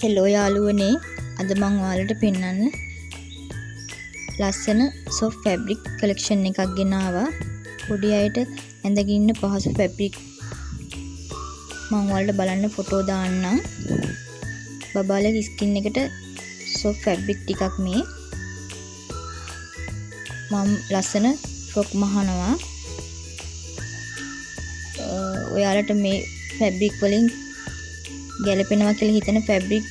Hello යාළුවනේ, අද මම ඔයාලට පෙන්වන්න ලස්සන soft fabric collection එකක් ගෙනාවා. පොඩි අයට ඇඳගෙන ඉන්න පහසු fabric මම ඔයාලට බලන්න ෆොටෝ දාන්නම්. බබාලගේ ස්කින් එකට soft fabric ටිකක් මේ. මම ලස්සන ෆ්‍රොක් මහනවා. ඔයාලට මේ fabric වලින් ගැලපෙනවා කියලා හිතන fabric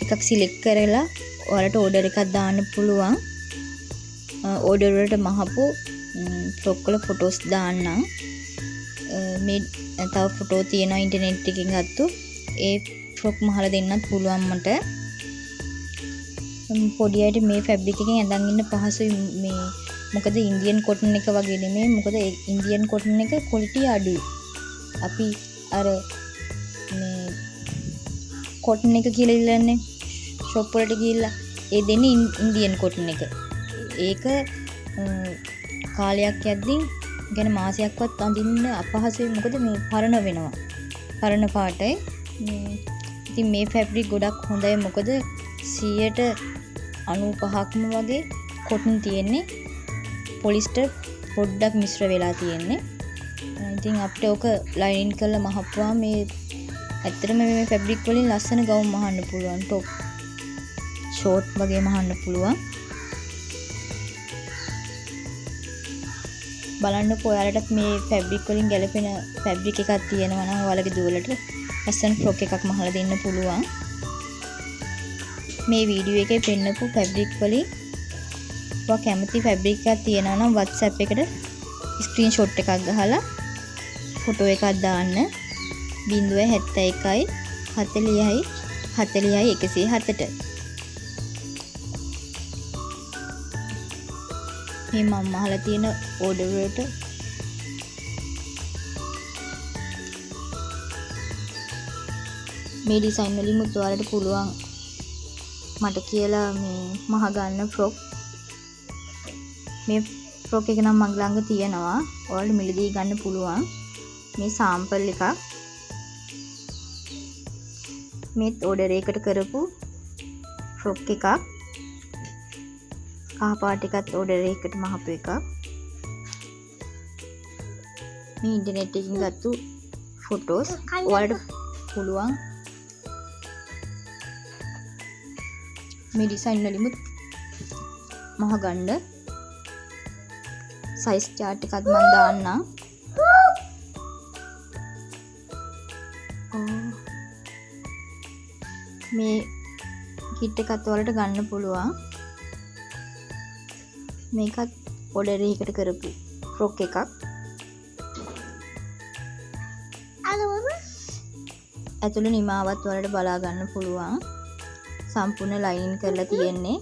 එකක් සිලෙක්ට් කරලා ඔයාලට ඕඩර් එකක් දාන්න පුළුවන්. ඕඩර් වලට මහපු ෆ්‍රොක් වල ෆොටෝස් දාන්නම්. මේ තව ෆොටෝ තියෙනවා ඉන්ටර්නෙට් එකකින් ගත්තු. ඒ ෆ්‍රොක් මහලා දෙන්නත් පුළුවන් මට. පොඩි අයට මේ fabric එකෙන් ඇඳන් ඉන්න පහසුයි. මේ මොකද ඉන්දියන් කොටන් එක වගේ නෙමෙයි. මොකද ඉන්දියන් කොටන් එක quality අඩුයි. අපි අර මේ කොටන් එක කියලා ඉල්ලන්නේ ෂොප් වලට ගිහිල්ලා ඒ දෙන්නේ ඉන්දියන් කොටන් එක. ඒක කාලයක් යද්දී يعني මාසයක්වත් අඳින්න අපහසුයි. මොකද මේ පරණ වෙනවා. පරණ පාටයි. ඉතින් මේ ෆැබ්‍රික් ගොඩක් හොඳයි. මොකද 95%ක්ම වගේ කොටන් තියෙන්නේ. පොලිස්ටර් පොඩ්ඩක් මිශ්‍ර වෙලා තියෙන්නේ. ඉතින් අපිට ඕක ලයින් කරලා මහපුවා මේ ඇත්තටම මේ ෆැබ්‍රික් වලින් ලස්සන ගවුම් මහන්න පුළුවන්. টොප් ෂෝට් වගේ මහන්න පුළුවන්. බලන්නකෝ ඔයාලටත් මේ ෆැබ්‍රික් වලින් ගැලපෙන ෆැබ්‍රික් එකක් තියෙනවා නම් ඔයාලගේ දුවලට ලස්සන ෆ්‍රොක් එකක් මහලා දෙන්න පුළුවන්. මේ වීඩියෝ එකේ පෙන්නපු ෆැබ්‍රික් වලින් ඔයා කැමති ෆැබ්‍රික් එකක් තියෙනවා නම් WhatsApp එකට ස්ක්‍රීන්ෂොට් එකක් ගහලා ෆොටෝ එකක් දාන්න. 071 40 40 107ට. මේ මම අහලා තියෙන ඕඩර් වලට මේ ඩිසයින් වලින් මුත් ඔයාලට පුළුවන් මට කියලා මේ මහ ගන්න ෆ්‍රොක්. මේ ෆ්‍රොක් එක නම් මගේ ළඟ තියෙනවා. ඔයාලට මිලදී ගන්න පුළුවන්. මේ සාම්පල් එකක්. මේත් ඕඩර් එකකට කරපු ෆ්‍රොක් එකක්. කහ පාට එකත් ඕඩර් එකකට මහපු එකක්. මේ ඉන්ටර්නෙට් එකකින් ගත්තු ෆොටෝස්. ඔයාලට පුළුවන් මේ ඩිසයින් වලිමුත් මහ ගන්න. සයිස් chart එකක් මම දාන්නම්. මේ කිට් එකත් ඔයාලට ගන්න පුළුවන්. මේකත් ඕඩර් එකකට කරපු ෆ්‍රොක් එකක්. ඇතුළේ නිමාවත් ඔයාලට බලා ගන්න පුළුවන්. සම්පූර්ණ ලයින් කරලා තියෙන්නේ.